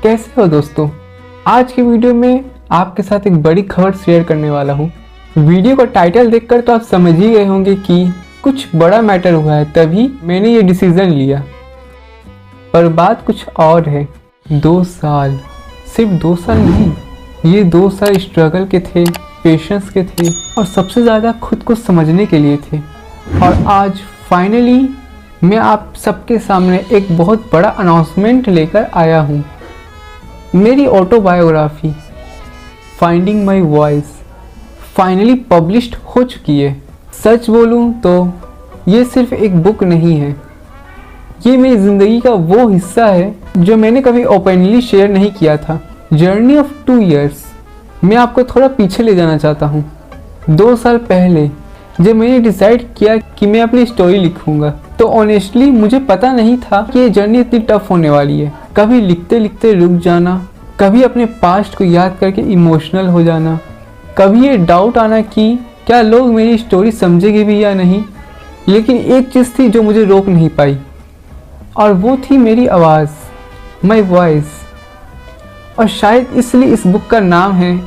कैसे हो दोस्तों। आज की वीडियो में आपके साथ एक बड़ी खबर शेयर करने वाला हूँ। वीडियो का टाइटल देखकर तो आप समझ ही गए होंगे कि कुछ बड़ा मैटर हुआ है, तभी मैंने ये डिसीजन लिया। पर बात कुछ और है। 2 साल, सिर्फ 2 साल नहीं, ये 2 साल स्ट्रगल के थे, पेशेंस के थे और सबसे ज़्यादा खुद को समझने के लिए थे। और आज फाइनली मैं आप सबके सामने एक बहुत बड़ा अनाउंसमेंट लेकर आया हूँ। मेरी autobiography finding my voice finally published हो चुकी है। सच बोलूँ तो ये सिर्फ एक बुक नहीं है, ये मेरी ज़िंदगी का वो हिस्सा है जो मैंने कभी ओपनली शेयर नहीं किया था। Journey of 2 years। मैं आपको थोड़ा पीछे ले जाना चाहता हूँ। 2 साल पहले जब मैंने डिसाइड किया कि मैं अपनी स्टोरी लिखूंगा, तो ऑनेस्टली मुझे पता नहीं था कि ये जर्नी इतनी टफ होने वाली है। कभी लिखते लिखते रुक जाना, कभी अपने पास्ट को याद करके इमोशनल हो जाना, कभी ये डाउट आना कि क्या लोग मेरी स्टोरी समझेंगे भी या नहीं। लेकिन एक चीज़ थी जो मुझे रोक नहीं पाई, और वो थी मेरी आवाज़, माई वॉइस। और शायद इसलिए इस बुक का नाम है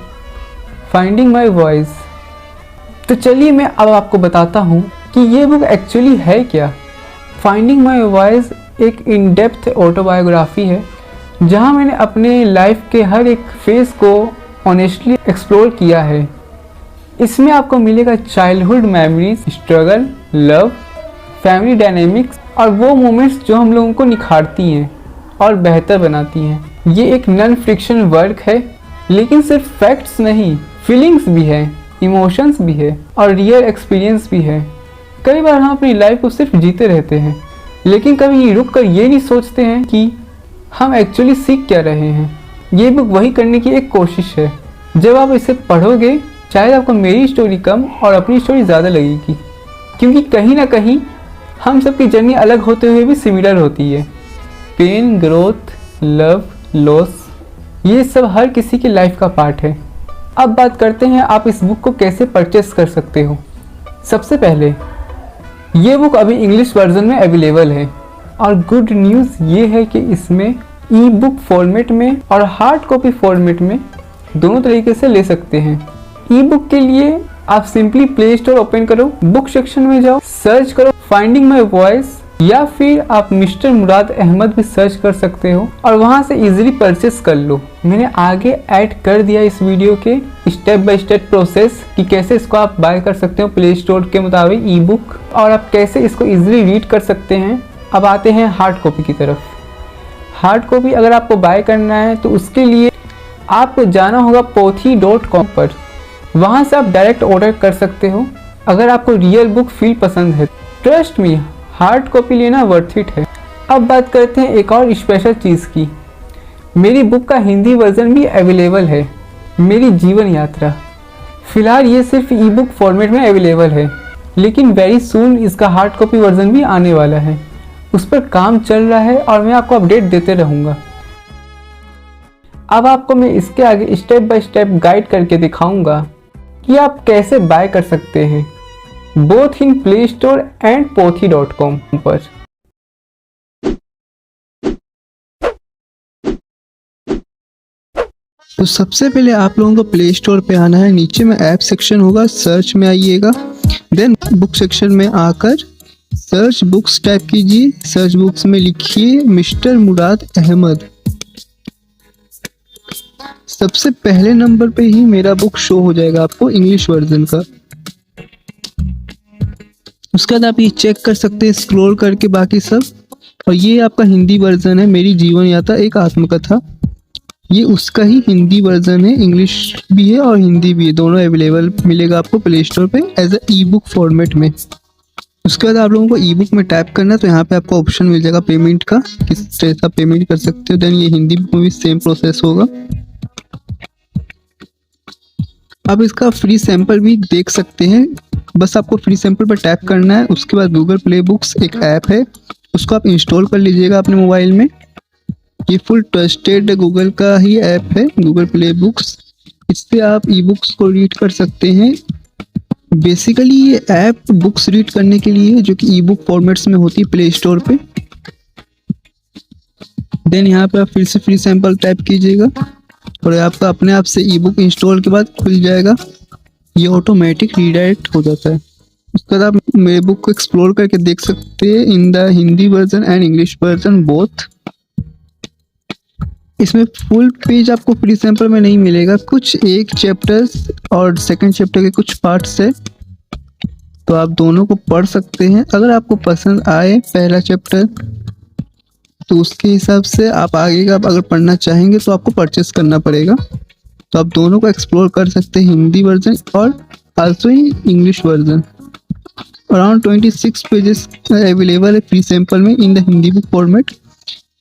फाइंडिंग माई वॉइस। तो चलिए मैं अब आपको बताता हूँ कि ये बुक एक्चुअली है क्या। फाइंडिंग माई वॉइस एक इन डेप्थ ऑटोबायोग्राफी है, जहाँ मैंने अपने लाइफ के हर एक फेज़ को ऑनेस्टली एक्सप्लोर किया है। इसमें आपको मिलेगा childhood memories, struggle, love, family dynamics और वो मोमेंट्स जो हम लोगों को निखारती हैं और बेहतर बनाती हैं। ये एक नॉन फिक्शन वर्क है, लेकिन सिर्फ फैक्ट्स नहीं, फीलिंग्स भी है, इमोशंस भी है और रियल एक्सपीरियंस भी है। कई बार हम अपनी लाइफ को सिर्फ जीते रहते हैं, लेकिन कभी रुक कर ये नहीं सोचते हैं कि हम एक्चुअली सीख क्या रहे हैं। ये बुक वही करने की एक कोशिश है। जब आप इसे पढ़ोगे, शायद आपको मेरी स्टोरी कम और अपनी स्टोरी ज़्यादा लगेगी, क्योंकि कहीं ना कहीं हम सबकी जर्नी अलग होते हुए भी सिमिलर होती है। पेन, ग्रोथ, लव, लॉस, ये सब हर किसी की लाइफ का पार्ट है। अब बात करते हैं आप इस बुक को कैसे परचेस कर सकते हो। सबसे पहले ये बुक अभी इंग्लिश वर्जन में अवेलेबल है, और गुड न्यूज़ ये है कि इसमें ई बुक फॉर्मेट में और हार्ड कॉपी फॉर्मेट में दोनों तरीके से ले सकते हैं। ई बुक के लिए आप सिंपली प्ले स्टोर ओपन करो, बुक सेक्शन में जाओ, सर्च करो फाइंडिंग माई वॉइस, या फिर आप मिस्टर मुराद अहमद भी सर्च कर सकते हो और वहां से इजीली परचेस कर लो। मैंने आगे ऐड कर दिया इस वीडियो के स्टेप बाय स्टेप प्रोसेस कि कैसे इसको आप बाय कर सकते हो प्ले स्टोर के मुताबिक ई बुक, और आप कैसे इसको इजीली रीड कर सकते हैं। अब आते हैं हार्ड कॉपी की तरफ। हार्ड कॉपी अगर आपको बाय करना है तो उसके लिए आपको जाना होगा pothi.com पर, वहाँ से आप डायरेक्ट ऑर्डर कर सकते हो अगर आपको रियल बुक फील पसंद है। ट्रस्ट मी, हार्ड कॉपी लेना वर्थ इट है। अब बात करते हैं एक और स्पेशल चीज़ की। मेरी बुक का हिंदी वर्जन भी अवेलेबल है, मेरी जीवन यात्रा। फिलहाल ये सिर्फ ई बुक फॉर्मेट में अवेलेबल है, लेकिन वेरी सून इसका हार्ड कॉपी वर्जन भी आने वाला है। उस पर काम चल रहा है और मैं आपको अपडेट देते रहूँगा। अब आपको मैं इसके आगे स्टेप बाय स्टेप गाइड करके दिखाऊंगा कि आप कैसे बाय कर सकते हैं, both in play store and pothi.com पर। तो सबसे पहले आप लोगों को प्ले स्टोर पे आना है। नीचे में ऐप सेक्शन होगा, सर्च में आइएगा, देन बुक सेक्शन में आकर सर्च बुक्स टाइप कीजिए। सर्च बुक्स में लिखिए मिस्टर मुराद अहमद। सबसे पहले नंबर पे ही मेरा बुक शो हो जाएगा आपको इंग्लिश वर्जन का। उसके बाद आप ये चेक कर सकते हैं स्क्रॉल करके बाकी सब। और ये आपका हिंदी वर्जन है, मेरी जीवन यात्रा एक आत्मकथा। ये उसका ही हिंदी वर्जन है, इंग्लिश भी है और हिंदी भी है, दोनों अवेलेबल मिलेगा आपको प्ले स्टोर पे as a e book format में। उसके बाद आप लोगों को ई बुक में टाइप करना है, तो यहाँ पे आपको ऑप्शन मिल जाएगा पेमेंट का, किस तरह से आप पेमेंट कर सकते हो। देन ये हिंदी बुक में भी सेम प्रोसेस होगा। आप इसका फ्री सैंपल भी देख सकते हैं, बस आपको फ्री सैंपल पर टैप करना है। उसके बाद गूगल प्ले बुक्स एक ऐप है, उसको आप इंस्टॉल कर लीजिएगा अपने मोबाइल में। ये फुल ट्रस्टेड गूगल का ही ऐप है, गूगल प्ले बुक्स। इससे आप ई बुक्स को रीड कर सकते हैं। बेसिकली ये ऐप बुक्स रीड करने के लिए है, जो कि ई बुक फॉर्मेट्स में होती है प्ले स्टोर पे। देन यहाँ पे आप फिर से फ्री सैंपल टाइप कीजिएगा और आपका अपने आप से ई बुक इंस्टॉल के बाद खुल जाएगा। ये ऑटोमेटिक रीडायरेक्ट हो जाता है। उसके बाद आप मेरे बुक को एक्सप्लोर करके देख सकते हैं in the Hindi version and English version both. इसमें फुल पेज आपको फ्री सैंपल में नहीं मिलेगा, कुछ एक चैप्टर और सेकंड चैप्टर के कुछ पार्ट्स है, तो आप दोनों को पढ़ सकते हैं। अगर आपको पसंद आए पहला चैप्टर तो उसके हिसाब से आप आगे का अगर पढ़ना चाहेंगे तो आपको परचेस करना पड़ेगा। तो आप दोनों को एक्सप्लोर कर सकते हैं, हिंदी वर्जन और also English version. Around 26 pages available है फ्री सैंपल में in the Hindi book format.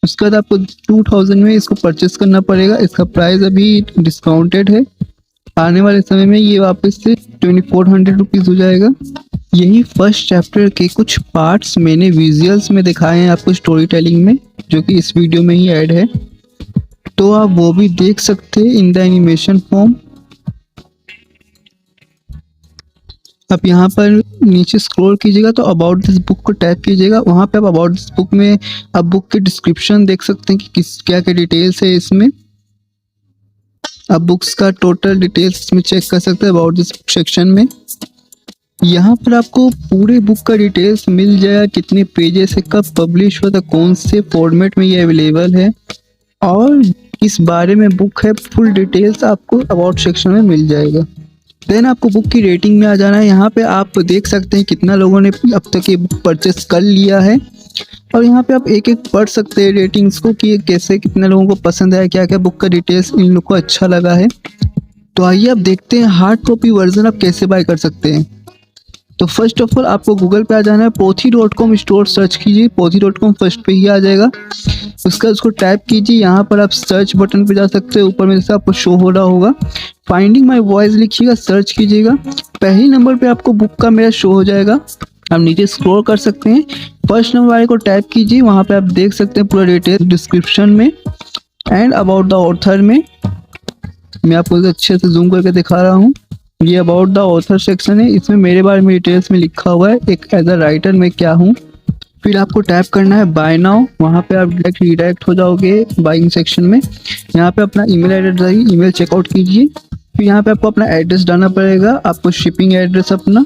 उसके बाद आपको 2000 में इसको परचेस करना पड़ेगा। इसका प्राइस अभी डिस्काउंटेड है, आने वाले समय में ये वापस से 2400 रुपीज़ हो जाएगा। यही फर्स्ट चैप्टर के कुछ पार्ट्स मैंने विजुअल्स में दिखाए हैं आपको स्टोरी टेलिंग में, जो कि इस वीडियो में ही ऐड है, तो आप वो भी देख सकते हैं इन द एनिमेशन फॉर्म। आप यहाँ पर नीचे स्क्रॉल कीजिएगा तो अबाउट दिस बुक को टैप कीजिएगा। वहाँ पे आप अबाउट दिस बुक में आप बुक के डिस्क्रिप्शन देख सकते हैं कि किस क्या क्या डिटेल्स है इसमें। आप बुक्स का टोटल डिटेल्स इसमें चेक कर सकते हैं अबाउट दिस सेक्शन में। यहाँ पर आपको पूरे बुक का डिटेल्स मिल जाएगा, कितने पेजेस है, कब पब्लिश हुआ था, कौन से फॉर्मेट में ये अवेलेबल है और किस बारे में बुक है, फुल डिटेल्स आपको अबाउट सेक्शन में मिल जाएगा। देन आपको बुक की रेटिंग में आ जाना है। यहाँ पे आप देख सकते हैं कितना लोगों ने अब तक ये बुक परचेस कर लिया है और यहाँ पे आप एक एक पढ़ सकते हैं रेटिंग्स को कि ये कैसे कितने लोगों को पसंद आया, क्या क्या बुक का डिटेल्स इन लोग को अच्छा लगा है। तो आइए आप देखते हैं हार्ड कॉपी वर्जन आप कैसे बाय कर सकते हैं। तो फर्स्ट ऑफ ऑल आपको गूगल पे आ जाना है, pothi.com स्टोर सर्च कीजिए, pothi.com फर्स्ट पे ही आ जाएगा। उसका उसको टाइप कीजिए, यहाँ पर आप सर्च बटन पे जा सकते हैं, ऊपर में जैसे आपको शो हो रहा होगा फाइंडिंग माय वॉइस लिखिएगा, सर्च कीजिएगा, पहले नंबर पे आपको बुक का मेरा शो हो जाएगा। आप नीचे स्क्रॉल कर सकते हैं, फर्स्ट नंबर वाले को टाइप कीजिए, वहाँ पे आप देख सकते हैं पूरा डिटेल डिस्क्रिप्शन में एंड अबाउट द ऑथर में। मैं आपको अच्छे से जूम करके दिखा रहा हूँ। ये अबाउट द ऑथर सेक्शन है, इसमें मेरे बारे में डिटेल्स में लिखा हुआ है, एक एज अ राइटर मैं क्या हूँ। फिर आपको टैप करना है बाय नाउ, वहाँ पे आप डायरेक्ट रीडायरेक्ट हो जाओगे बाइंग सेक्शन में। यहाँ पे अपना ईमेल एड्रेस डालिए, ईमेल चेकआउट कीजिए। फिर यहाँ पे आपको अपना एड्रेस डालना पड़ेगा, आपको शिपिंग एड्रेस अपना,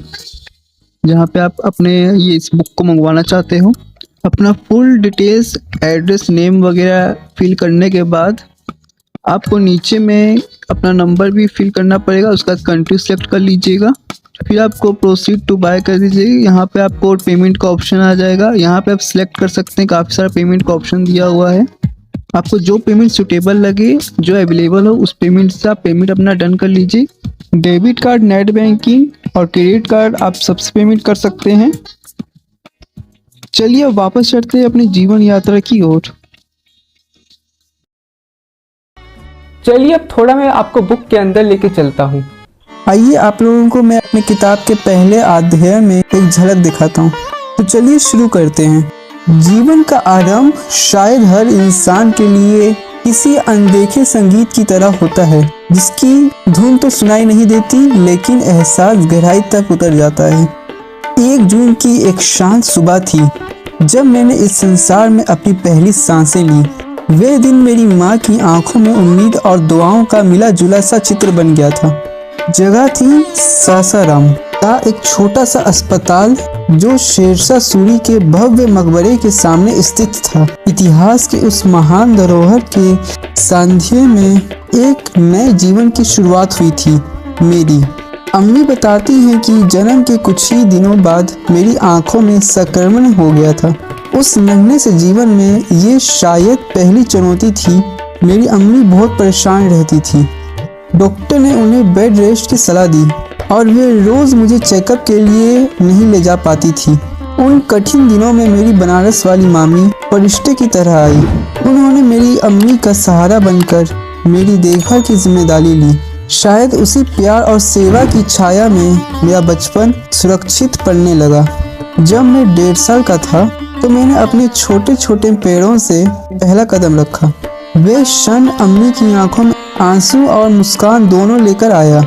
जहाँ पे आप अपने ये इस बुक को मंगवाना चाहते हो। अपना फुल डिटेल्स एड्रेस नेम वगैरह फिल करने के बाद आपको नीचे में अपना नंबर भी फिल करना पड़ेगा, उसका कंट्री सेलेक्ट कर लीजिएगा। फिर आपको प्रोसीड टू बाय कर दीजिए। यहाँ पे आपको पेमेंट का ऑप्शन आ जाएगा, यहाँ पे आप सिलेक्ट कर सकते हैं, काफ़ी सारा पेमेंट का ऑप्शन दिया हुआ है। आपको जो पेमेंट सुटेबल लगे, जो अवेलेबल हो, उस पेमेंट से आप पेमेंट अपना डन कर लीजिए। डेबिट कार्ड, नेट बैंकिंग और क्रेडिट कार्ड आप सबसे पेमेंट कर सकते हैं। चलिए अब वापस चलते हैं अपनी जीवन यात्रा की ओर। चलिए अब थोड़ा मैं आपको बुक के अंदर लेके चलता हूँ। आइए आप लोगों को मैं अपने किताब के पहले अध्याय में एक झलक दिखाता हूँ। तो चलिए शुरू करते हैं। जीवन का आरंभ शायद हर इंसान के लिए किसी अनदेखे संगीत की तरह होता है, जिसकी धुन तो सुनाई नहीं देती लेकिन एहसास गहराई तक उतर जाता है। 1 जून की एक शांत सुबह थी जब मैंने इस संसार में अपनी पहली सांसें ली। वे दिन मेरी माँ की आंखों में उम्मीद और दुआओं का मिला जुला सा चित्र बन गया था। जगह थी सासाराम का एक छोटा सा अस्पताल जो शेरशाह सूरी के भव्य मकबरे के सामने स्थित था। इतिहास के उस महान धरोहर के सानिध्य में एक नए जीवन की शुरुआत हुई थी। मेरी अम्मी बताती हैं कि जन्म के कुछ ही दिनों बाद मेरी आंखों में संक्रमण हो गया था। उस नन्हे से जीवन में ये शायद पहली चुनौती थी। मेरी अम्मी बहुत परेशान रहती थी। डॉक्टर ने उन्हें बेड रेस्ट की सलाह दी और वे रोज मुझे चेकअप के लिए नहीं ले जा पाती थी। उन कठिन दिनों में मेरी बनारस वाली मामी फरिश्ते की तरह आई। उन्होंने मेरी अम्मी का सहारा बनकर मेरी देखभाल की जिम्मेदारी ली। शायद उसी प्यार और सेवा की छाया में मेरा बचपन सुरक्षित पलने लगा। जब मैं 1.5 साल का था तो मैंने अपने छोटे छोटे पैरों से पहला कदम रखा। वे क्षण अम्मी की आंखों में आंसू और मुस्कान दोनों लेकर आया।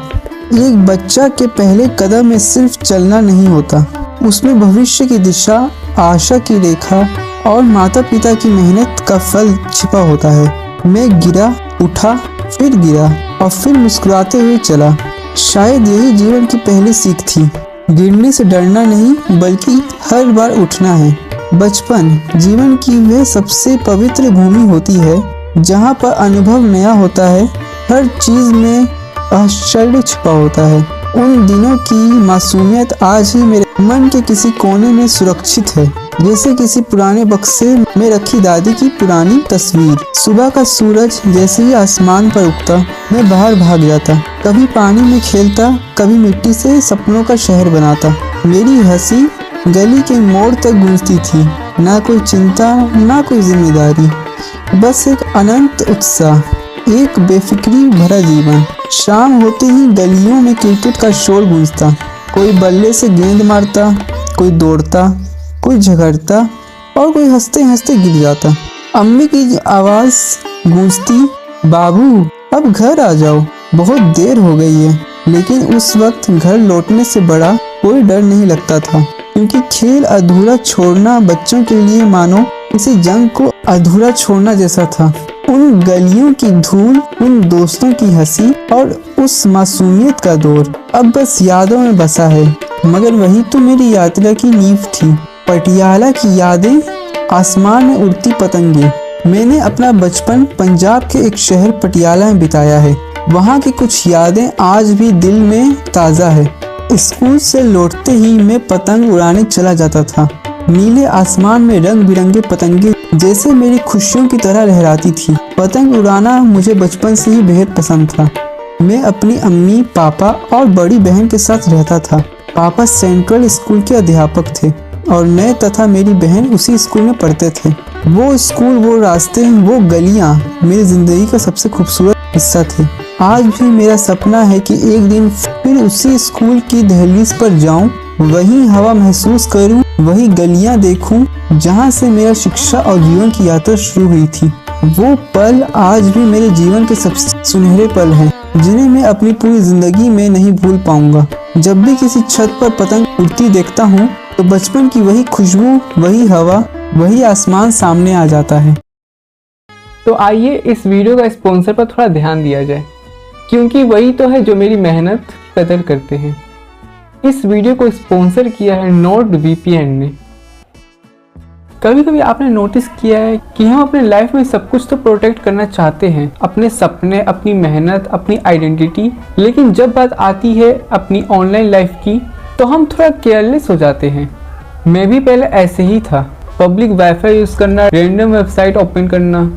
एक बच्चा के पहले कदम में सिर्फ चलना नहीं होता, उसमें भविष्य की दिशा, आशा की रेखा और माता पिता की मेहनत का फल छिपा होता है। मैं गिरा, उठा, फिर गिरा और फिर मुस्कुराते हुए चला। शायद यही जीवन की पहली सीख थी। गिरने से डरना नहीं, बल्कि हर बार उठना है। बचपन जीवन की वह सबसे पवित्र भूमि होती है जहाँ पर अनुभव नया होता है, हर चीज में आश्चर्य छिपा होता है। उन दिनों की मासूमियत आज ही मेरे मन के किसी कोने में सुरक्षित है, जैसे किसी पुराने बक्से में रखी दादी की पुरानी तस्वीर। सुबह का सूरज जैसे ही आसमान पर उगता, मैं बाहर भाग जाता। कभी पानी में खेलता, कभी मिट्टी से सपनों का शहर बनाता। मेरी हंसी गली के मोड़ तक गूंजती थी। ना कोई चिंता, ना कोई जिम्मेदारी, बस एक अनंत उत्साह, एक बेफिक्री भरा जीवन। शाम होते ही गलियों में क्रिकेट का शोर गूंजता। कोई बल्ले से गेंद मारता, कोई दौड़ता, कोई झगड़ता और कोई हंसते हंसते गिर जाता। अम्मी की आवाज़ गूंजती, बाबू अब घर आ जाओ, बहुत देर हो गई है। लेकिन उस वक्त घर लौटने से बड़ा कोई डर नहीं लगता था, क्योंकि खेल अधूरा छोड़ना बच्चों के लिए मानो किसी जंग को अधूरा छोड़ना जैसा था। उन गलियों की धूल, उन दोस्तों की हंसी और उस मासूमियत का दौर अब बस यादों में बसा है। मगर वही तो मेरी यात्रा की नींव थी। पटियाला की यादें, आसमान में उड़ती पतंगे। मैंने अपना बचपन पंजाब के एक शहर पटियाला में बिताया है। वहाँ की कुछ यादें आज भी दिल में ताज़ा है। स्कूल से लौटते ही मैं पतंग उड़ाने चला जाता था। नीले आसमान में रंग बिरंगे पतंगे जैसे मेरी खुशियों की तरह लहराती थी। पतंग उड़ाना मुझे बचपन से ही बेहद पसंद था। मैं अपनी अम्मी, पापा और बड़ी बहन के साथ रहता था। पापा सेंट्रल स्कूल के अध्यापक थे और मैं तथा मेरी बहन उसी स्कूल में पढ़ते थे। वो स्कूल, वो रास्ते, वो गलियां मेरी जिंदगी का सबसे खूबसूरत हिस्सा थे। आज भी मेरा सपना है कि एक दिन फिर उसी स्कूल की दहलीज पर जाऊं, वही हवा महसूस करूं, वही गलियां देखूं जहां से मेरा शिक्षा और जीवन की यात्रा शुरू हुई थी। वो पल आज भी मेरे जीवन के सबसे सुनहरे पल हैं, जिन्हें मैं अपनी पूरी जिंदगी में नहीं भूल पाऊंगा। जब भी किसी छत पर पतंग उड़ती देखता हूँ तो बचपन की वही खुशबू, वही हवा, वही आसमान सामने आ जाता है। तो आइए इस वीडियो का स्पॉन्सर पर थोड़ा ध्यान दिया जाए, क्योंकि वही तो है जो मेरी मेहनत कदर करते हैं। इस वीडियो को स्पॉन्सर किया है नोट VPN ने। कभी कभी आपने नोटिस किया है कि हम अपने लाइफ में सब कुछ तो प्रोटेक्ट करना चाहते हैं, अपने सपने, अपनी मेहनत, अपनी आइडेंटिटी, लेकिन जब बात आती है अपनी ऑनलाइन लाइफ की तो हम थोड़ा केयरलेस हो जाते हैं। मैं भी पहले ऐसे ही था, पब्लिक वाईफाई यूज़ करना, रैंडम वेबसाइट ओपन करना,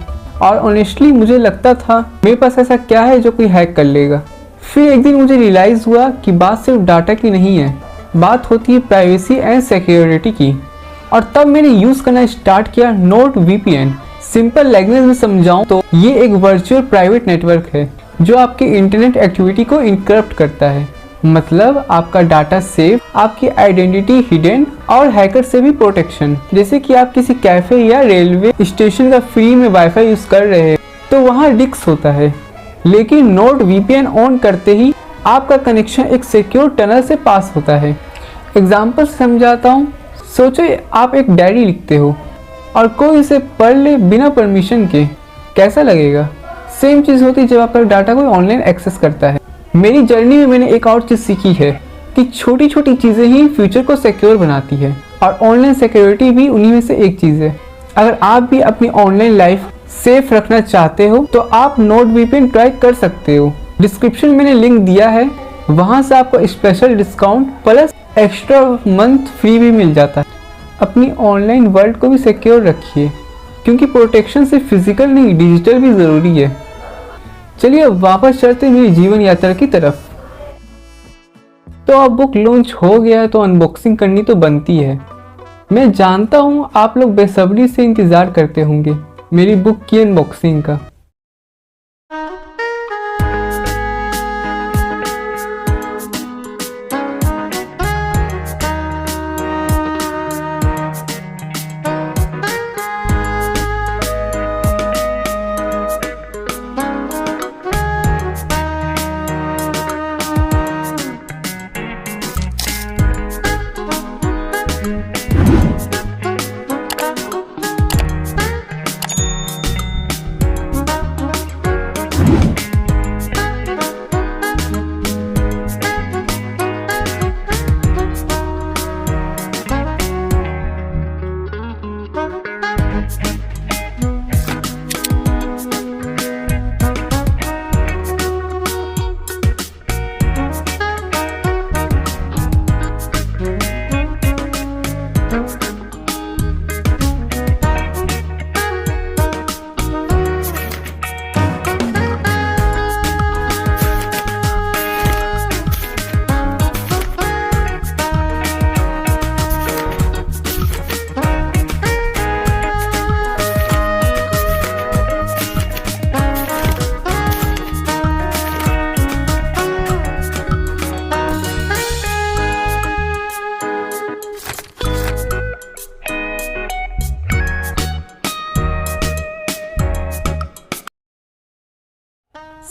और ऑनेस्टली मुझे लगता था मेरे पास ऐसा क्या है जो कोई हैक कर लेगा। फिर एक दिन मुझे रियलाइज़ हुआ कि बात सिर्फ डाटा की नहीं है, बात होती है प्राइवेसी एंड सिक्योरिटी की। और तब मैंने यूज़ करना स्टार्ट किया नोट VPN। सिंपल लैंग्वेज में समझाऊं तो ये एक वर्चुअल प्राइवेट नेटवर्क है जो आपकी इंटरनेट एक्टिविटी को इनक्रप्ट करता है। मतलब आपका डाटा सेफ, आपकी आइडेंटिटी हिडन और हैकर से भी प्रोटेक्शन। जैसे कि आप किसी कैफे या रेलवे स्टेशन का फ्री में वाईफाई यूज़ कर रहे हैं तो वहाँ रिस्क होता है, लेकिन नोट VPN ऑन करते ही आपका कनेक्शन एक सिक्योर टनल से पास होता है। एग्जाम्पल समझाता हूँ। सोचो आप एक डायरी लिखते हो और कोई इसे पढ़ ले बिना परमिशन के, कैसा लगेगा? सेम चीज़ होती है जब आपका डाटा कोई ऑनलाइन एक्सेस करता है। मेरी जर्नी में मैंने एक और चीज़ सीखी है कि छोटी छोटी चीज़ें ही फ्यूचर को सिक्योर बनाती है, और ऑनलाइन सिक्योरिटी भी उन्हीं में से एक चीज़ है। अगर आप भी अपनी ऑनलाइन लाइफ सेफ रखना चाहते हो तो आप नोट VPN ट्राई कर सकते हो। डिस्क्रिप्शन में मैंने लिंक दिया है, वहाँ से आपको special discount plus extra month free भी मिल जाता है। अपनी ऑनलाइन वर्ल्ड को भी सिक्योर रखिए, क्योंकि प्रोटेक्शन सिर्फ फिजिकल नहीं, डिजिटल भी ज़रूरी है। चलिए अब वापस चलते हैं मेरी जीवन यात्रा की तरफ। तो अब बुक लॉन्च हो गया है तो अनबॉक्सिंग करनी तो बनती है। मैं जानता हूँ आप लोग बेसब्री से इंतज़ार करते होंगे मेरी बुक की अनबॉक्सिंग का।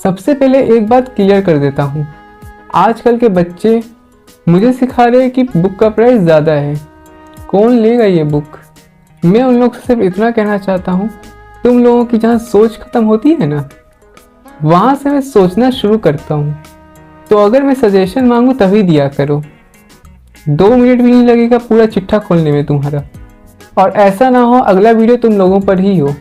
सबसे पहले एक बात क्लियर कर देता हूँ, आजकल के बच्चे मुझे सिखा रहे हैं कि बुक का प्राइस ज़्यादा है, कौन लेगा ये बुक। मैं उन लोगों से सिर्फ इतना कहना चाहता हूँ, तुम लोगों की जहाँ सोच ख़त्म होती है ना, वहाँ से मैं सोचना शुरू करता हूँ। तो अगर मैं सजेशन मांगूँ तभी दिया करो, 2 मिनट भी नहीं लगेगा पूरा चिट्ठा खोलने में तुम्हारा। और ऐसा ना हो अगला वीडियो तुम लोगों पर ही हो।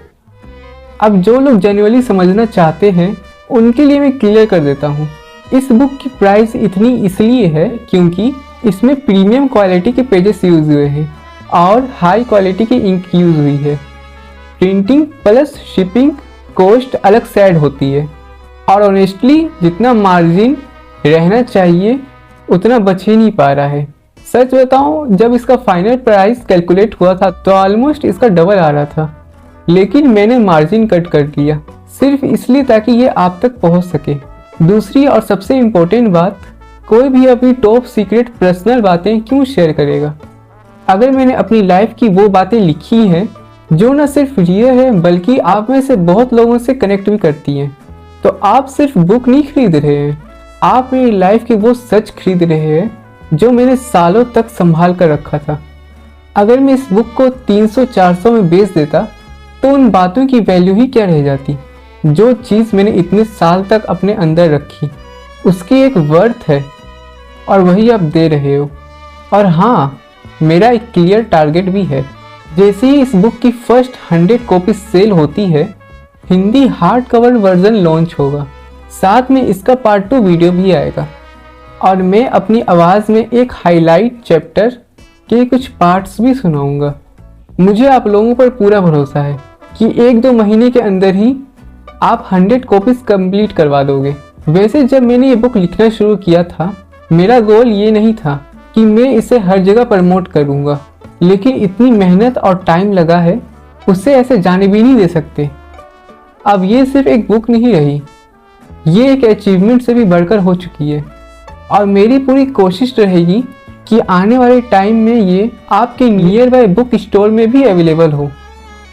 अब जो लोग जेन्युइनली समझना चाहते हैं उनके लिए मैं क्लियर कर देता हूँ, इस बुक की प्राइस इतनी इसलिए है क्योंकि इसमें प्रीमियम क्वालिटी के पेजेस यूज हुए हैं और हाई क्वालिटी की इंक यूज हुई है। प्रिंटिंग प्लस शिपिंग कॉस्ट अलग से ऐड होती है और ऑनेस्टली जितना मार्जिन रहना चाहिए उतना बच ही नहीं पा रहा है। सच बताऊं, जब इसका फाइनल प्राइस कैलकुलेट हुआ था तो ऑलमोस्ट इसका डबल आ रहा था, लेकिन मैंने मार्जिन कट कर दिया सिर्फ इसलिए ताकि ये आप तक पहुंच सके। दूसरी और सबसे इम्पोर्टेंट बात, कोई भी अपनी टॉप सीक्रेट पर्सनल बातें क्यों शेयर करेगा। अगर मैंने अपनी लाइफ की वो बातें लिखी हैं जो न सिर्फ रियल है बल्कि आप में से बहुत लोगों से कनेक्ट भी करती हैं, तो आप सिर्फ बुक नहीं खरीद रहे हैं, आप मेरी लाइफ के वो सच खरीद रहे हैं जो मैंने सालों तक संभाल कर रखा था। अगर मैं इस बुक को 300-400 में बेच देता तो उन बातों की वैल्यू ही क्या रह जाती। जो चीज़ मैंने इतने साल तक अपने अंदर रखी उसकी एक वर्थ है और वही आप दे रहे हो। और हाँ, मेरा एक क्लियर टारगेट भी है, जैसे ही इस बुक की फर्स्ट 100 कॉपी सेल होती है Hindi hard cover version launch होगा, साथ में इसका पार्ट 2 वीडियो भी आएगा और मैं अपनी आवाज़ में एक हाईलाइट चैप्टर के कुछ पार्ट्स भी सुनाऊंगा। मुझे आप लोगों पर पूरा भरोसा है कि 1-2 महीने के अंदर ही आप 100 कॉपीज कंप्लीट करवा दोगे। वैसे जब मैंने ये बुक लिखना शुरू किया था मेरा गोल ये नहीं था कि मैं इसे हर जगह प्रमोट करूंगा, लेकिन इतनी मेहनत और टाइम लगा है उसे ऐसे जाने भी नहीं दे सकते। अब ये सिर्फ एक बुक नहीं रही, ये एक अचीवमेंट से भी बढ़कर हो चुकी है और मेरी पूरी कोशिश रहेगी कि आने वाले टाइम में ये आपके नियर बाय बुक स्टोर में भी अवेलेबल हो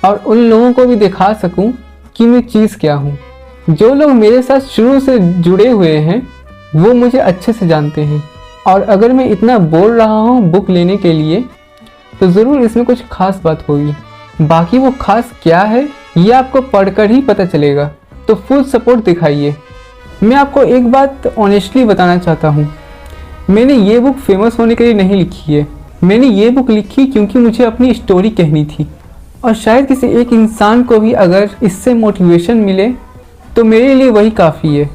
और उन लोगों को भी दिखा सकूं कि मैं चीज़ क्या हूँ। जो लोग मेरे साथ शुरू से जुड़े हुए हैं वो मुझे अच्छे से जानते हैं और अगर मैं इतना बोल रहा हूँ बुक लेने के लिए तो ज़रूर इसमें कुछ खास बात होगी। बाकी वो खास क्या है ये आपको पढ़कर ही पता चलेगा, तो फुल सपोर्ट दिखाइए। मैं आपको एक बात ऑनेस्टली बताना चाहता हूँ, मैंने ये बुक फेमस होने के लिए नहीं लिखी है, मैंने ये बुक लिखी क्योंकि मुझे अपनी स्टोरी कहनी थी और शायद किसी एक इंसान को भी अगर इससे मोटिवेशन मिले तो मेरे लिए वही काफ़ी है।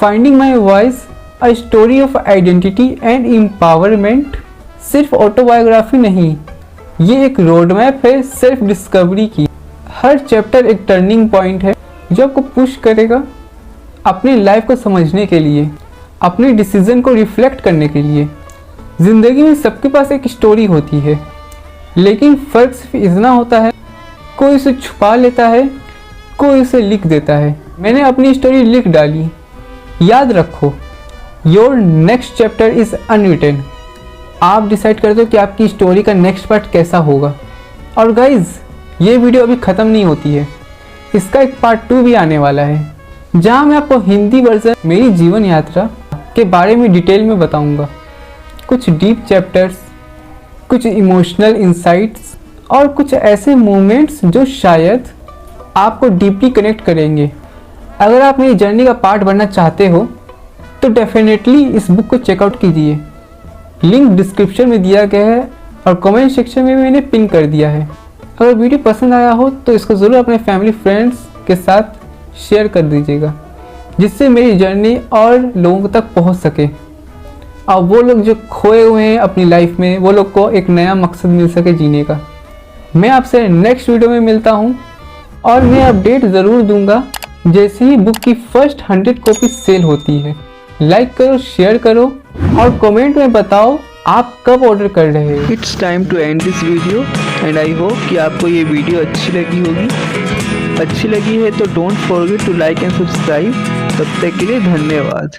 Finding my voice, a story of identity and empowerment सिर्फ ऑटोबायोग्राफी नहीं, ये एक रोड मैप है सेल्फ डिस्कवरी की। हर चैप्टर एक टर्निंग पॉइंट है जो आपको पुश करेगा अपनी लाइफ को समझने के लिए, अपने डिसीजन को रिफ्लेक्ट करने के लिए। ज़िंदगी में सबके पास एक स्टोरी होती है, लेकिन फ़र्क सिर्फ इतना होता है कोई इसे छुपा लेता है, कोई इसे लिख देता है। मैंने अपनी स्टोरी लिख डाली। याद रखो, your next chapter is unwritten. आप डिसाइड कर दो कि आपकी स्टोरी का नेक्स्ट पार्ट कैसा होगा। और गाइज़, ये वीडियो अभी ख़त्म नहीं होती है, इसका एक पार्ट 2 भी आने वाला है जहाँ मैं आपको हिंदी वर्जन मेरी जीवन यात्रा के बारे में डिटेल में बताऊंगा। कुछ डीप चैप्टर्स, कुछ इमोशनल इंसाइट्स और कुछ ऐसे मोमेंट्स जो शायद आपको डीपली कनेक्ट करेंगे। अगर आप मेरी जर्नी का पार्ट बनना चाहते हो तो डेफिनेटली इस बुक को चेकआउट कीजिए। लिंक डिस्क्रिप्शन में दिया गया है और कमेंट सेक्शन में भी मैंने पिन कर दिया है। अगर वीडियो पसंद आया हो तो इसको ज़रूर अपने फैमिली फ्रेंड्स के साथ शेयर कर दीजिएगा, जिससे मेरी जर्नी और लोगों तक पहुंच सके और वो लोग जो खोए हुए हैं अपनी लाइफ में वो लोग को एक नया मकसद मिल सके जीने का। मैं आपसे नेक्स्ट वीडियो में मिलता हूं और मैं अपडेट ज़रूर दूंगा जैसे ही बुक की फर्स्ट 100 कॉपी सेल होती है। लाइक करो, शेयर करो और कमेंट में बताओ आप कब ऑर्डर कर रहे हो। It's time to end this video and I hope कि आपको ये वीडियो अच्छी लगी होगी। अच्छी लगी है तो don't forget to like and subscribe. तब तक के लिए धन्यवाद।